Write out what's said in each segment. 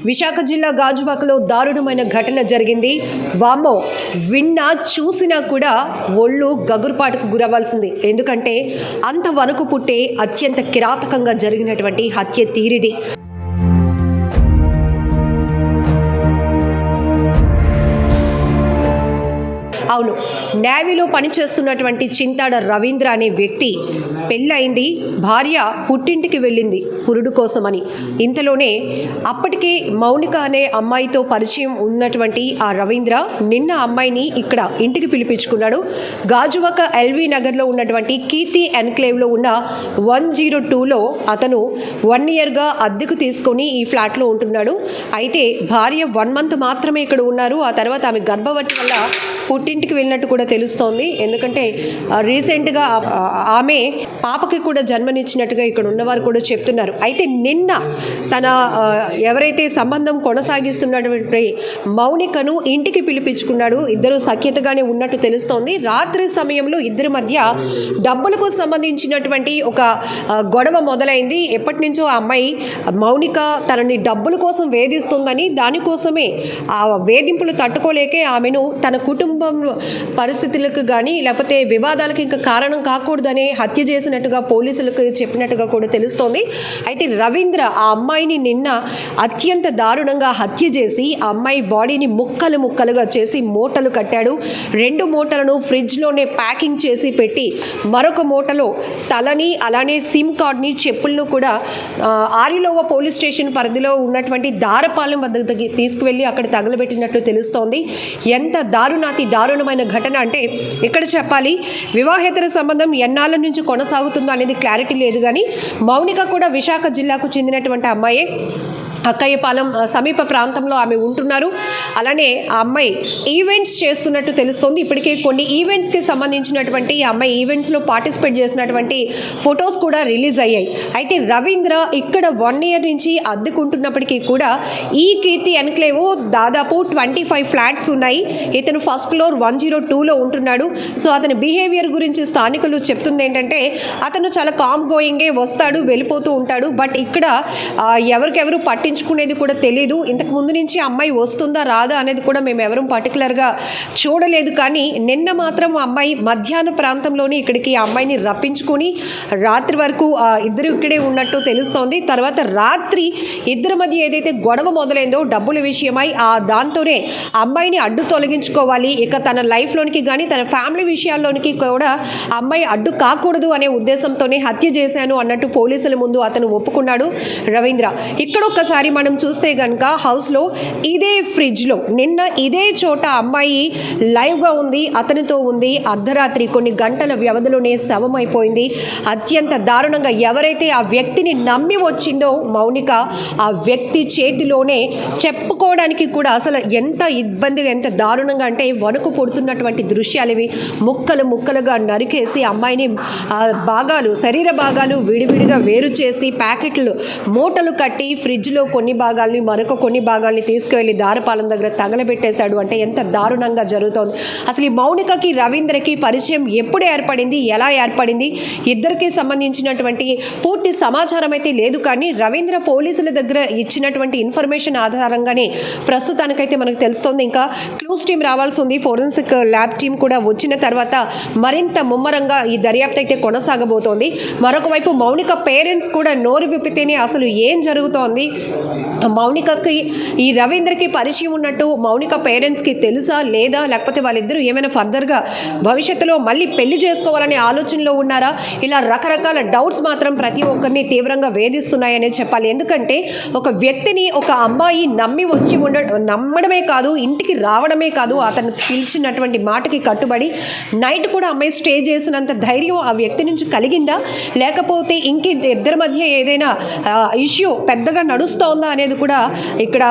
విశాఖ జిల్లా గాజువాకలో దారుణమైన ఘటన జరిగింది. వామ్మో, విన్నా చూసినా కూడా ఒళ్ళు గగురుపాటుకు గురవ్వాల్సింది. ఎందుకంటే అంత వణుకు పుట్టే అత్యంత కిరాతకంగా జరిగినటువంటి హత్య తీరిది. అవును, నేవీలో పనిచేస్తున్నటువంటి చింతాడ రవీంద్ర అనే వ్యక్తి పెళ్ళయింది, భార్య పుట్టింటికి వెళ్ళింది పురుడు కోసమని. ఇంతలోనే అప్పటికే మౌనిక అనే అమ్మాయితో పరిచయం ఉన్నటువంటి ఆ రవీంద్ర నిన్న అమ్మాయిని ఇక్కడ ఇంటికి పిలిపించుకున్నాడు. గాజువాక ఎల్వి నగర్లో ఉన్నటువంటి కీర్తి ఎన్క్లేవ్లో ఉన్న 102లో అతను 1 ఇయర్గా అద్దెకు తీసుకొని ఈ ఫ్లాట్లో ఉంటున్నాడు. అయితే భార్య 1 మంత్ మాత్రమే ఇక్కడ ఉన్నారు. ఆ తర్వాత ఆమె గర్భవతి వల్ల పుట్టింటికి వెళ్ళినట్టు కూడా తెలుస్తోంది. ఎందుకంటే రీసెంట్గా ఆమె పాపకి కూడా జన్మనిచ్చినట్టుగా ఇక్కడ ఉన్నవారు కూడా చెప్తున్నారు. అయితే నిన్న తన ఎవరైతే సంబంధం కొనసాగిస్తున్నటువంటి మౌనికను ఇంటికి పిలిపించుకున్నాడు. ఇద్దరు సఖ్యతగానే ఉన్నట్టు తెలుస్తోంది. రాత్రి సమయంలో ఇద్దరి మధ్య డబ్బులకు సంబంధించినటువంటి ఒక గొడవ మొదలైంది. ఎప్పటి నుంచో ఆ అమ్మాయి మౌనిక తనని డబ్బుల కోసం వేధిస్తుందని, దానికోసమే ఆ వేధింపులు తట్టుకోలేకే ఆమెను తన కుటుంబం పరిస్థితులకు కానీ లేకపోతే వివాదాలకు ఇంకా కారణం కాకూడదని హత్య చేసినట్టుగా పోలీసులకు చెప్పినట్టుగా కూడా తెలుస్తోంది. అయితే రవీంద్ర ఆ అమ్మాయిని నిన్న అత్యంత దారుణంగా హత్య చేసి ఆ అమ్మాయి బాడీని ముక్కలు ముక్కలుగా చేసి మూటలు కట్టాడు. 2 మూటలను ఫ్రిడ్జ్లోనే ప్యాకింగ్ చేసి పెట్టి మరొక మూటలో తలని అలానే సిమ్ కార్డ్ని చెప్పులను కూడా ఆరిలోవ పోలీస్ స్టేషన్ పరిధిలో ఉన్నటువంటి దారపాలెం వద్దకు తీసుకువెళ్ళి అక్కడ తగలబెట్టినట్లు తెలుస్తోంది. ఎంత దారుణమైన ఘటన అంటే ఇక్కడ చెప్పాలి, వివాహేతర సంబంధం ఎన్నాళ్ళ నుంచి కొనసాగుతుందో అనేది క్లారిటీ లేదు. కానీ మౌనిక కూడా విశాఖ జిల్లాకు చెందినటువంటి అమ్మాయే. అక్కయ్యపాలెం సమీప ప్రాంతంలో ఆమె ఉంటున్నారు. అలానే ఆ అమ్మాయి ఈవెంట్స్ చేస్తున్నట్టు తెలుస్తోంది. ఇప్పటికే కొన్ని ఈవెంట్స్కి సంబంధించినటువంటి ఆ అమ్మాయి ఈవెంట్స్లో పార్టిసిపేట్ చేసినటువంటి ఫొటోస్ కూడా రిలీజ్ అయ్యాయి. అయితే రవీంద్ర ఇక్కడ 1 ఇయర్ నుంచి అద్దెకుంటున్నప్పటికీ కూడా ఈ కీర్తి ఎన్క్లేవ్ దాదాపు 25 ఫ్లాట్స్ ఉన్నాయి. ఇతను ఫస్ట్ ఫ్లోర్ 102లో ఉంటున్నాడు. సో అతని బిహేవియర్ గురించి స్థానికులు చెప్తుంది ఏంటంటే అతను చాలా కామ్ గోయింగే, వస్తాడు వెళ్ళిపోతూ ఉంటాడు. బట్ ఇక్కడ ఎవరికెవరు పట్టించుకునేది కూడా తెలీదు. ఇంతకు ముందు నుంచి అమ్మాయి వస్తుందా రాదా అనేది కూడా మేము ఎవరూ పర్టికులర్గా చూడలేదు. కానీ నిన్న మాత్రం అమ్మాయి మధ్యాహ్న ప్రాంతంలోనే ఇక్కడికి ఆ అమ్మాయిని రప్పించుకొని రాత్రి వరకు ఇద్దరు ఇక్కడే ఉన్నట్టు తెలుస్తోంది. తర్వాత రాత్రి ఇద్దరి మధ్య ఏదైతే గొడవ మొదలైందో డబ్బుల విషయమై దాంతోనే అమ్మాయిని అడ్డు తొలగించుకోవాలి, ఇక తన లైఫ్లోనికి కానీ తన ఫ్యామిలీ విషయాల్లోనికి కూడా అమ్మాయి అడ్డు కాకూడదు అనే ఉద్దేశంతోనే హత్య చేశాను అన్నట్టు పోలీసుల ముందు అతను ఒప్పుకున్నాడు రవీంద్ర. ఇక్కడ ఒకసారి మనం చూస్తే కనుక హౌస్లో ఇదే ఫ్రిడ్జ్లో నిన్న ఇదే చోట అమ్మాయి లైవ్గా ఉంది, అతనితో ఉంది. అర్ధరాత్రి కొన్ని గంటల వ్యవధిలోనే శవమైపోయింది. అత్యంత దారుణంగా ఎవరైతే ఆ వ్యక్తిని నమ్మి వచ్చిందో మౌనిక, ఆ వ్యక్తి చేతిలోనే చెప్పుకోవడానికి కూడా అసలు ఎంత ఇబ్బందిగా, ఎంత దారుణంగా అంటే వణుకు పుడుతున్నటువంటి దృశ్యాలు ఇవి. ముక్కలు ముక్కలుగా నరికేసి అమ్మాయిని భాగాలు, శరీర భాగాలు విడివిడిగా వేరు చేసి ప్యాకెట్లు మూటలు కట్టి ఫ్రిడ్జ్లో కొన్ని భాగాల్ని మరొక కొన్ని భాగాల్ని తీసుకువెళ్ళి దారపాలెం దగ్గర తగలబెట్టేశాడు. అంటే ఎంత దారుణంగా జరుగుతోంది. అసలు ఈ మౌనికకి రవీంద్రకి పరిచయం ఎప్పుడు ఏర్పడింది, ఎలా ఏర్పడింది, ఇద్దరికి సంబంధించినటువంటి పూర్తి సమాచారం అయితే లేదు. కానీ రవీంద్ర పోలీసుల దగ్గర ఇచ్చినటువంటి ఇన్ఫర్మేషన్ ఆధారంగానే ప్రస్తుతానికైతే మనకు తెలుస్తోంది. ఇంకా క్లూస్ టీం రావాల్సి ఉంది. ఫోరెన్సిక్ ల్యాబ్ టీం కూడా వచ్చిన తర్వాత మరింత ముమ్మరంగా ఈ దర్యాప్తు అయితే కొనసాగబోతోంది. మరొక వైపు మౌనిక పేరెంట్స్ కూడా నోరు విప్పితేనే అసలు ఏం జరుగుతోంది, మౌనికకి ఈ రవీంద్రకి పరిచయం ఉన్నట్టు మౌనిక పేరెంట్స్కి తెలుసా లేదా, లేకపోతే వాళ్ళిద్దరూ ఏమైనా ఫర్దర్గా భవిష్యత్తులో మళ్ళీ పెళ్లి చేసుకోవాలనే ఆలోచనలో ఉన్నారా, ఇలా రకరకాల డౌట్స్ మాత్రం ప్రతి ఒక్కరిని తీవ్రంగా వేధిస్తున్నాయనే చెప్పాలి. ఎందుకంటే ఒక వ్యక్తిని ఒక అమ్మాయి నమ్మి వచ్చి నమ్మడమే కాదు, ఇంటికి రావడమే కాదు, అతను పిలిచినటువంటి మాటకి కట్టుబడి నైట్ కూడా అమ్మాయి స్టే చేసినంత ధైర్యం ఆ వ్యక్తి నుంచి కలిగిందా, లేకపోతే ఇంక ఇద్దరి మధ్య ఏదైనా ఇష్యూ పెద్దగా నడుస్తోందా అనేది కూడా ఇక్కడ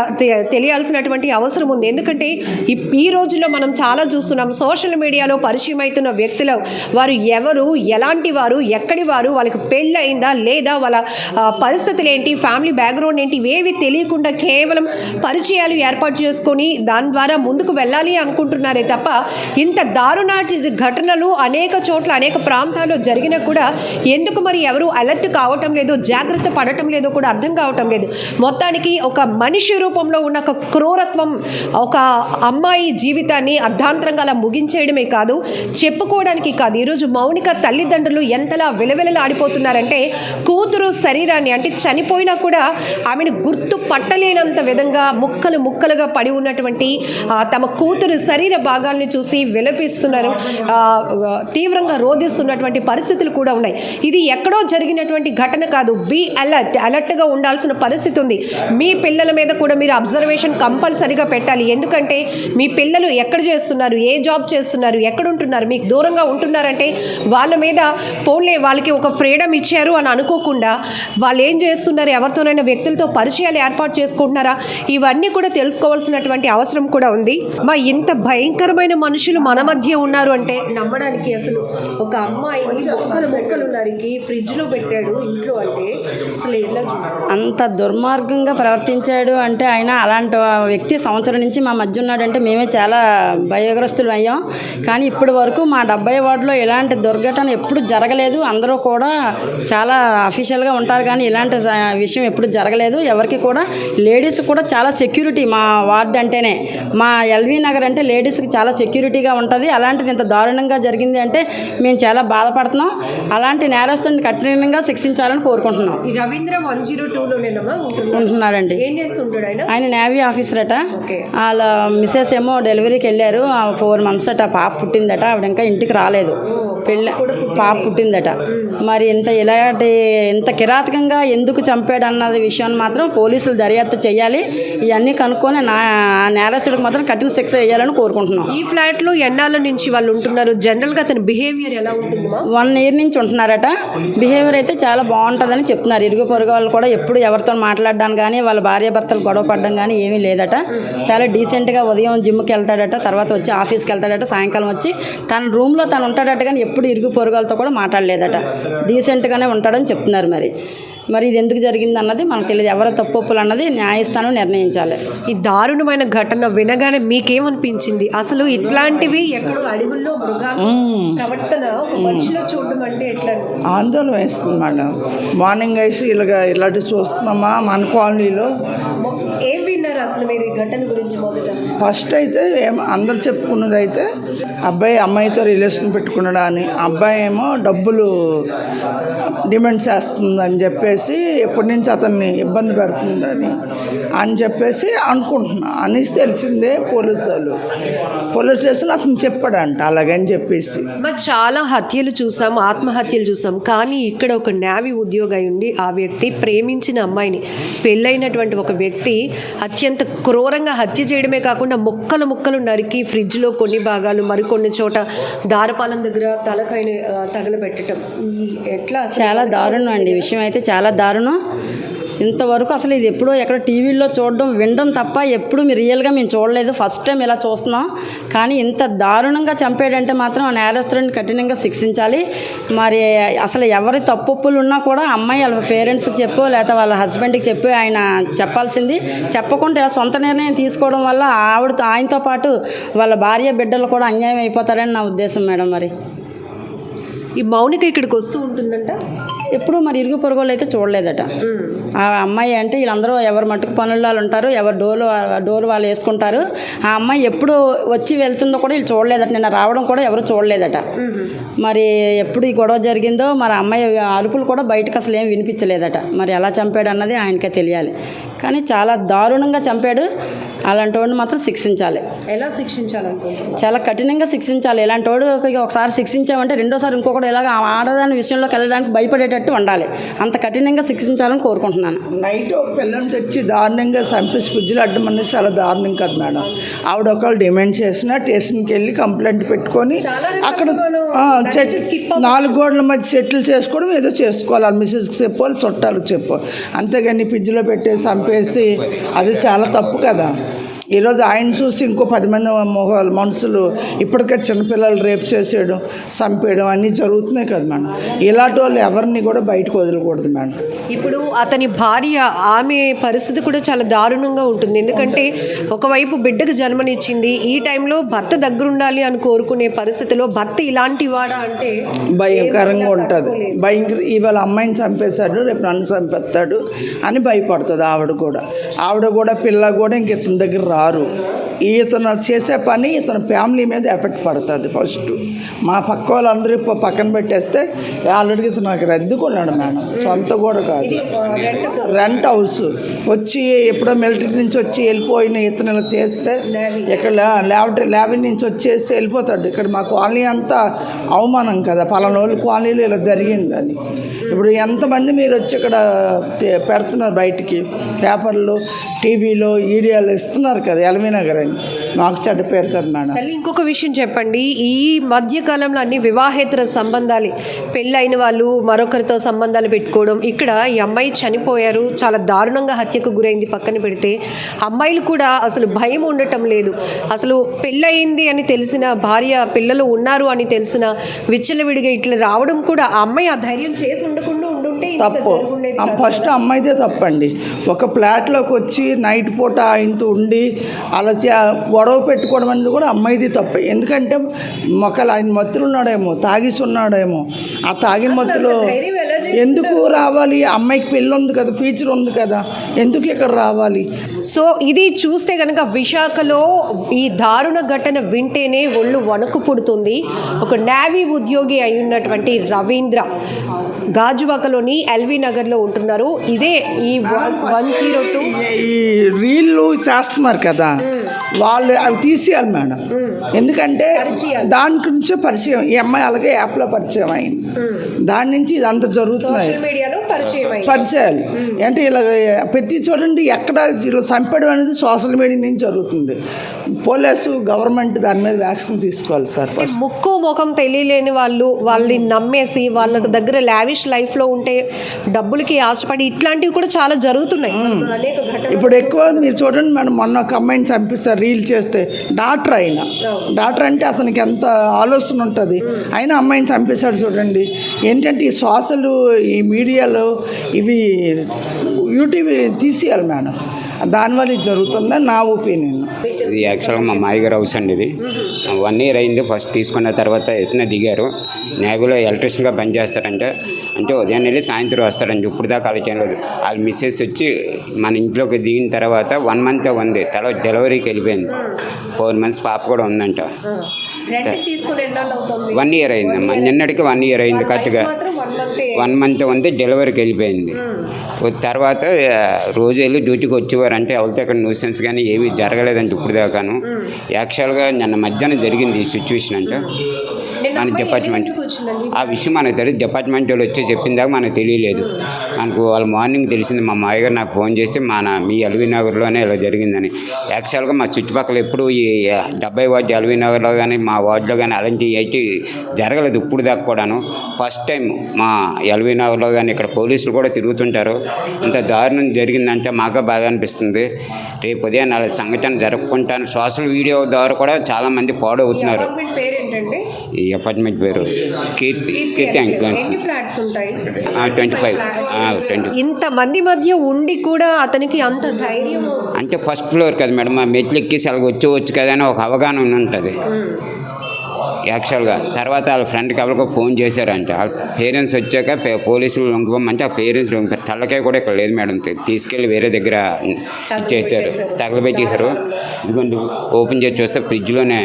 తెలియాల్సినటువంటి అవసరం ఉంది. ఎందుకంటే ఈ రోజుల్లో మనం చాలా చూస్తున్నాం, సోషల్ మీడియాలో పరిచయం అవుతున్న వ్యక్తులు వారు ఎవరు, ఎలాంటి వారు, ఎక్కడి వారు, వాళ్ళకి పెళ్ళి అయిందా లేదా, వాళ్ళ పరిస్థితులు ఏంటి, ఫ్యామిలీ బ్యాక్గ్రౌండ్ ఏంటి, ఇవేవి తెలియకుండా కేవలం పరిచయాలు ఏర్పాటు చేసుకొని దాని ద్వారా ముందుకు వెళ్ళాలి అనుకుంటున్నారే తప్ప ఇంత దారుణాటి ఘటనలు అనేక చోట్ల అనేక ప్రాంతాల్లో జరిగినా కూడా ఎందుకు మరి ఎవరు అలర్ట్ కావటం లేదో, జాగ్రత్త పడటం లేదో కూడా అర్థం కావటం లేదు. మొత్తానికి చూడడానికి ఒక మనిషి రూపంలో ఉన్న ఒక క్రూరత్వం, ఒక అమ్మాయి జీవితాన్ని అర్ధాంతరంగా అలా ముగించేయడమే కాదు, చెప్పుకోవడానికి కాదు. ఈరోజు మౌనిక తల్లిదండ్రులు ఎంతలా విలవిలలాడిపోతున్నారంటే కూతురు శరీరాన్ని, అంటే చనిపోయినా కూడా ఆమెను గుర్తు పట్టలేనంత విధంగా ముక్కలు ముక్కలుగా పడి ఉన్నటువంటి తమ కూతురు శరీర భాగాల్ని చూసి విలపిస్తున్నారు, తీవ్రంగా రోధిస్తున్నటువంటి పరిస్థితులు కూడా ఉన్నాయి. ఇది ఎక్కడో జరిగినటువంటి ఘటన కాదు. బీ అలర్ట్గా ఉండాల్సిన పరిస్థితి ఉంది. మీ పిల్లల మీద కూడా మీరు అబ్జర్వేషన్ కంపల్సరీగా పెట్టాలి. ఎందుకంటే మీ పిల్లలు ఎక్కడ చేస్తున్నారు, ఏ జాబ్ చేస్తున్నారు, ఎక్కడ ఉంటున్నారు, మీకు దూరంగా ఉంటున్నారంటే వాళ్ళ మీద పోన్లే వాళ్ళకి ఒక ఫ్రీడమ్ ఇచ్చారు అని అనుకోకుండా వాళ్ళు ఏం చేస్తున్నారు, ఎవరితోనైనా వ్యక్తులతో పరిచయాలు ఏర్పాటు చేసుకుంటున్నారా, ఇవన్నీ కూడా తెలుసుకోవాల్సినటువంటి అవసరం కూడా ఉంది. ఇంత భయంకరమైన మనుషులు మన మధ్య ఉన్నారు అంటే నమ్మడానికి అసలు ఒక అమ్మాయిని మొక్కలు నరికి ఫ్రిడ్జ్లో పెట్టాడు ఇంట్లో అంటే అసలు ఎట్లా అంత దుర్మార్గంగా ప్రవర్తించాడు అంటే ఆయన అలాంటి వ్యక్తి సంవత్సరం నుంచి మా మధ్య ఉన్నాడంటే మేమే చాలా భయగ్రస్తులు అయ్యాం. కానీ ఇప్పటి వరకు మా 70 వార్డులో ఇలాంటి దుర్ఘటన ఎప్పుడు జరగలేదు. అందరూ కూడా చాలా అఫీషియల్గా ఉంటారు కానీ ఇలాంటి విషయం ఎప్పుడు జరగలేదు. ఎవరికి కూడా లేడీస్ కూడా చాలా సెక్యూరిటీ మా వార్డు అంటేనే, మా ఎల్వి నగర్ అంటే లేడీస్కి చాలా సెక్యూరిటీగా ఉంటుంది. అలాంటిది ఇంత దారుణంగా జరిగింది అంటే మేము చాలా బాధపడుతున్నాం. అలాంటి నేరస్తుని కఠినంగా శిక్షించాలని కోరుకుంటున్నాం. రవీంద్ర 102లోనేనమ్మా ఉంటున్నాడండి. ఏం చేస్తుంటాడు ఆయన నేవీ ఆఫీసర్ అట. వాళ్ళ మిసెస్ ఏమో డెలివరీకి వెళ్ళారు. 4 months అట, పాప పుట్టిందట. ఆవిడ ఇంకా ఇంటికి రాలేదు. పాప పుట్టిందట. మరి ఇంత కిరాతకంగా ఎందుకు చంపాడు అన్నది విషయాన్ని మాత్రం పోలీసులు దర్యాప్తు చేయాలి. ఇవన్నీ కనుక్కొని నేరస్తుడికి మాత్రం కఠిన శిక్ష వేయాలని కోరుకుంటున్నాం. ఈ ఫ్లాట్లో ఎన్నాళ్ళ నుంచి వాళ్ళు ఉంటున్నారు? జనరల్గా అతని బిహేవియర్ ఎలా ఉంటుంది? 1 year నుంచి ఉంటున్నారట. బిహేవియర్ అయితే చాలా బాగుంటుందని చెప్తున్నారు. ఇరుగు పొరుగు వాళ్ళు కూడా ఎప్పుడు ఎవరితో మాట్లాడడానికి కానీ వాళ్ళ భార్య భర్తలు గొడవ పడడం కానీ ఏమీ లేదట. చాలా డీసెంట్గా ఉదయం జిమ్కి వెళ్తాడట, తర్వాత వచ్చి ఆఫీస్కి వెళ్తాడట, సాయంకాలం వచ్చి తన రూమ్లో తను ఉంటాడట. కానీ ఎప్పుడు ఇరుగు పొరుగులతో కూడా మాట్లాడలేదట. డీసెంట్గానే ఉంటాడని చెప్తున్నారు. మరి ఇది ఎందుకు జరిగింది అన్నది మనకు తెలియదు. ఎవరి తప్పులు అన్నది న్యాయస్థానం నిర్ణయించాలి. ఈ దారుణమైన ఘటన వినగానే మీకేమనిపించింది? అసలు ఇట్లాంటివి ఎక్కడో అడవుల్లో మృగాల ప్రవర్తన ఒక మనిషిలో చూడడం అంటే ఎట్లా ఆందోళన వేస్తుంది మేడం. మార్నింగ్ వేసి ఇలాంటి చూస్తున్నామా మన కాలనీలో. ఏం విన్నారు అసలు మీరు ఈ ఘటన గురించి? మొదట ఫస్ట్ అయితే అందరు చెప్పుకున్నది అయితే అమ్మాయితో రిలేషన్ పెట్టుకున్నాడు అని, అబ్బాయి ఏమో డబ్బులు డిమాండ్ చేస్తుందని చెప్పేసి ఎప్పటి నుంచి అతన్ని ఇబ్బంది పెడుతుందని అని చెప్పేసి అనుకుంటున్నా. అని తెలిసిందే పోలీసు స్టేషన్ అతను చెప్పాడంట అలాగని చెప్పేసి. మరి చాలా హత్యలు చూసాం, ఆత్మహత్యలు చూసాం. కానీ ఇక్కడ ఒక నేవీ ఉద్యోగి ఉండి ఆ వ్యక్తి ప్రేమించిన అమ్మాయిని, పెళ్ళైనటువంటి ఒక వ్యక్తి అత్యంత క్రూరంగా హత్య చేయడమే కాకుండా ముక్కలు నరికి ఫ్రిడ్జ్లో కొన్ని భాగాలు, మరికొన్ని చోట దారపాలెం దగ్గర తలకైన తగలబెట్టడం ఎట్లా? చాలా దారుణం అండి. ఈ విషయం అయితే చాలా దారుణం. ఇంతవరకు అసలు ఇది ఎప్పుడో ఎక్కడ టీవీల్లో చూడడం వినడం తప్ప ఎప్పుడు రియల్గా మేము చూడలేదు. ఫస్ట్ టైం ఇలా చూస్తున్నాం. కానీ ఇంత దారుణంగా చంపాడంటే మాత్రం ఆ నేరస్తుడిని కఠినంగా శిక్షించాలి. మరి అసలు ఎవరి తప్పులు ఉన్నా కూడా అమ్మాయి వాళ్ళ పేరెంట్స్కి చెప్పో లేకపోతే వాళ్ళ హస్బెండ్కి చెప్పి ఆయన చెప్పాల్సింది. చెప్పకుండా ఇలా సొంత నిర్ణయం తీసుకోవడం వల్ల ఆయనతో పాటు వాళ్ళ భార్య బిడ్డలు కూడా అన్యాయం అయిపోతారని నా ఉద్దేశం మేడం. మరి ఈ మౌనిక ఇక్కడికి వస్తూ ఉంటుందంట ఎప్పుడు. మరి ఇరుగు పొరుగులు అయితే చూడలేదట. ఆ అమ్మాయి అంటే వీళ్ళందరూ ఎవరు మట్టుకు పనుల్లో ఉంటారు, ఎవరు డోలు వాళ్ళు వేసుకుంటారు. ఆ అమ్మాయి ఎప్పుడు వచ్చి వెళ్తుందో కూడా వీళ్ళు చూడలేదట. నిన్న రావడం కూడా ఎవరు చూడలేదట. మరి ఎప్పుడు ఈ గొడవ జరిగిందో మరి అమ్మాయి అరుపులు కూడా బయటకు అసలు ఏం వినిపించలేదట. మరి ఎలా చంపాడు అన్నది ఆయనకే తెలియాలి. కానీ చాలా దారుణంగా చంపాడు. అలాంటి వాడిని మాత్రం శిక్షించాలి. ఎలా శిక్షించాలనుకుంటున్నాను? చాలా కఠినంగా శిక్షించాలి. ఇలాంటి వాడు ఒకసారి శిక్షించామంటే రెండోసారి ఇంకొకటి ఇలాగ ఆడదాని విషయంలోకి వెళ్ళడానికి భయపడేటట్టు ఉండాలి. అంత కఠినంగా శిక్షించాలని కోరుకుంటున్నాను. నైట్ ఒక పిల్లని తెచ్చి దారుణంగా చంపేసి ఫ్రిడ్జ్లో అడ్డం అనేది చాలా దారుణం కదా మేడం. ఆవిడ ఒకళ్ళు డిమాండ్ చేసినా స్టేషన్కి వెళ్ళి కంప్లైంట్ పెట్టుకొని అక్కడ 4 గోడల మధ్య సెటిల్ చేసుకోవడం ఏదో చేసుకోవాలి. మిస్సెస్కి చెప్పాలి, చుట్టాలకు చెప్పాలి. అంతేగాని ఫ్రిడ్జ్లో పెట్టేసి చంపేసి అది చాలా తప్పు కదా. ఈరోజు ఆయన చూసి ఇంకో 10 మంది మనుషులు ఇప్పటికే చిన్నపిల్లలు రేపు చేసేయడం చంపేయడం అన్నీ జరుగుతున్నాయి కదా మేడం. ఇలాంటి వాళ్ళు ఎవరిని కూడా బయటకు వదలకూడదు మేడం. ఇప్పుడు అతని భార్య, ఆమె పరిస్థితి కూడా చాలా దారుణంగా ఉంటుంది. ఎందుకంటే ఒకవైపు బిడ్డకు జన్మనిచ్చింది, ఈ టైంలో భర్త దగ్గరుండాలి అని కోరుకునే పరిస్థితిలో భర్త ఇలాంటి వాడా అంటే భయంకరంగా ఉంటుంది. ఇవాళ అమ్మాయిని చంపేశాడు, రేపు నన్ను చంపేస్తాడు అని భయపడుతుంది ఆవిడ కూడా పిల్ల కూడా ఇంక ఇతని దగ్గర రారు. ఇతను చేసే పని ఇతని ఫ్యామిలీ మీద ఎఫెక్ట్ పడుతుంది. ఫస్ట్ మా పక్క వాళ్ళందరూ పక్కన పెట్టేస్తే ఆల్రెడీ ఇతను అక్కడ అద్దెకున్నాడు మేడం, సొంత కూడా కాదు, రెంట్ హౌస్. వచ్చి ఎప్పుడో మిలిటరీ నుంచి వచ్చి వెళ్ళిపోయిన ఇతను ఇలా చేస్తే ఇక్కడ లేవీ నుంచి వచ్చేసి వెళ్ళిపోతాడు. ఇక్కడ మా కాలనీ అంతా అవమానం కదా, పలానా వాళ్ళు కాలనీలో ఇలా జరిగిందని. ఇప్పుడు ఎంతమంది మీరు వచ్చి ఇక్కడ పెడుతున్నారు బయటికి, పేపర్లు టీవీలో వీడియోలు ఇస్తున్నారు కదా, ఎల్వి నగర్ అని, మాకు చెడ్డ పేరు కదా మేడం. ఇంకొక విషయం చెప్పండి, ఈ మధ్యకాలంలో అన్ని వివాహేతర సంబంధాలు, పెళ్ళైన వాళ్ళు మరొకరితో సంబంధాలు పెట్టుకోవడం. ఇక్కడ ఈ అమ్మాయి చనిపోయారు, చాలా దారుణంగా హత్యకు గురైంది పక్కన పెడితే, అమ్మాయిలు కూడా అసలు భయం ఉండటం లేదు. అసలు పెళ్ళయింది అని తెలిసిన, భార్య పిల్లలు ఉన్నారు అని తెలిసిన విచ్చలవిడిగా ఇట్లా రావడం కూడా, ఆ అమ్మాయి ఆ ధైర్యం చేసి ఉండకుండా ఉండుంటే తప్పు. ఫస్ట్ అమ్మాయిదే తప్పండి. ఒక ఫ్లాట్లోకి వచ్చి నైట్ పూట ఆయనతో ఉండి అలా గొడవ పెట్టుకోవడం అనేది కూడా అమ్మాయిది తప్పే. ఎందుకంటే మొక్కలు ఆయన మత్తులు ఉన్నాడేమో, తాగిసి ఉన్నాడేమో, ఆ తాగిన మత్తులో ఎందుకు రావాలి? అమ్మాయికి పెళ్ళి ఉంది కదా, ఫ్యూచర్ ఉంది కదా, ఎందుకు ఇక్కడ రావాలి? సో ఇది చూస్తే కనుక విశాఖలో ఈ దారుణ ఘటన వింటేనే ఒళ్ళు వణుకు పుడుతుంది. ఒక నేవీ ఉద్యోగి అయి ఉన్నటువంటి రవీంద్ర గాజువాకలోని ఎల్వి నగర్లో ఉంటున్నారు. ఇదే ఈ 102 ఈ రీళ్ళు చేస్తున్నారు కదా, వాళ్ళు అవి తీసేయాలి మేడం. ఎందుకంటే దాని గురించే పరిచయం, ఈ అమ్మాయి అలాగే యాప్లో పరిచయం అయింది, దాని నుంచి ఇదంతా జరుగుతున్నాయి పరిచయాలు. అంటే ఇలా ప్రతి చూడండి ఎక్కడ ఇలా చంపడం అనేది సోషల్ మీడియా నుంచి జరుగుతుంది. పోలీసు గవర్నమెంట్ దాని మీద వ్యాక్సిన్ తీసుకోవాలి సార్. ముక్కు ముఖం తెలియలేని వాళ్ళు వాళ్ళని నమ్మేసి వాళ్ళ దగ్గర లావిష్ లైఫ్లో ఉంటే డబ్బులకి ఆశపడి ఇట్లాంటివి కూడా చాలా జరుగుతున్నాయి. ఇప్పుడు ఎక్కువ మీరు చూడండి మేడం, మొన్న ఒక అమ్మాయిని చంపిస్తారు రీల్ చేస్తే, డాక్టర్ అయినా, డాక్టర్ అంటే అతనికి ఎంత ఆలోచన ఉంటుంది, అయినా అమ్మాయిని చంపేశాడు చూడండి. ఏంటంటే ఈ సోషల్, ఈ మీడియాలో ఇవి యూట్యూబ్ తీసేయాలి మేడం, దానివల్ల ఇది జరుగుతుందని నా ఒపీనియన్. ఇది యాక్చువల్గా మా మాయగారు హౌస్ అండి. ఇది 1 year అయింది. ఫస్ట్ తీసుకున్న తర్వాత ఎత్తున దిగారు. నేవీలో ఎలక్ట్రీషియన్గా పనిచేస్తారంటే, అంటే ఉదయం వెళ్ళి సాయంత్రం వస్తారండి. ఇప్పుడు దాకా అలా చేయలేదు. వాళ్ళ మిస్సెస్ వచ్చి మన ఇంట్లోకి దిగిన తర్వాత 1 month ఉంది, తర్వాత డెలివరీకి వెళ్ళిపోయింది. 4 months పాప కూడా ఉందంట. 1 year అయిందమ్మా, నిన్నటికి 1 year అయింది కరెక్ట్గా. 1 month ఉంది, డెలివరీకి వెళ్ళిపోయింది. తర్వాత రోజు వెళ్ళి డ్యూటీకి వచ్చేవారు. అంటే ఎవరితో అక్కడ న్యూసెన్స్ కానీ ఏమీ జరగలేదంటే ఇప్పుడు దాకాను. యాక్చువల్గా నిన్న మధ్యాహ్నం జరిగింది ఈ సిచ్యువేషన్. అంటే మన డిపార్ట్మెంట్ ఆ విషయం మనకు తెలియదు, డిపార్ట్మెంట్ వాళ్ళు వచ్చి చెప్పిందాక మనకు తెలియలేదు. మనకు వాళ్ళు మార్నింగ్ తెలిసింది. మా మాయగారు నాకు ఫోన్ చేసి మీ ఎల్వి నగర్లోనే ఇలా జరిగిందని. యాక్చువల్గా మా చుట్టుపక్కల ఎప్పుడు ఈ 70 వార్డు ఎల్వి నగర్లో కానీ మా వార్డులో కానీ అలాంటివి అయితే జరగలేదు ఇప్పుడు దాకా కూడాను. ఫస్ట్ టైం మా ఎల్వి నగర్లో కానీ ఇక్కడ పోలీసులు కూడా తిరుగుతుంటారు. ఇంత దారుణం జరిగిందంటే మాకు బాగా అనిపిస్తుంది. రేపు ఉదయం అలా సంఘటన జరుపుకుంటాను. సోషల్ వీడియో ద్వారా కూడా చాలామంది పాడవుతున్నారు. ఈ అపార్ట్మెంట్ పేరు కీర్తి ఇన్ఫ్లుయెన్స్ 25. ఇంతమంది మధ్య ఉండి కూడా అతనికి అంత ధైర్యం అంటే ఫస్ట్ ఫ్లోర్ కదా మేడం, మా మెట్లు ఎక్కేసి అలాగ వచ్చి కదా అని ఒక అవగాహన ఉంటుంది యాక్చువల్గా. తర్వాత వాళ్ళ ఫ్రెండ్కి ఎవరికో ఫోన్ చేశారంటే, వాళ్ళ పేరెంట్స్ వచ్చాక పోలీసులు లొంగిపోమంటే ఆ పేరెంట్స్ లొంగిపోయారు. తలకాయ కూడా ఇక్కడ లేదు మేడం, తీసుకెళ్ళి వేరే దగ్గర ఇచ్చేసారు, తగలబెట్టేశారు. ఇదిగోండి ఓపెన్ చేసి చూస్తే ఫ్రిడ్జ్లోనే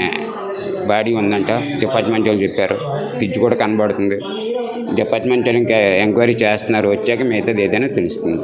బాడీ ఉందంట. డిపార్ట్మెంట్ వాళ్ళు చెప్పారు, ఫ్రిడ్జ్ కూడా కనబడుతుంది. డిపార్ట్మెంట్ వాళ్ళు ఇంకా ఎంక్వైరీ చేస్తున్నారు, వచ్చాక మిగతాది ఏదైనా తెలుస్తుంది.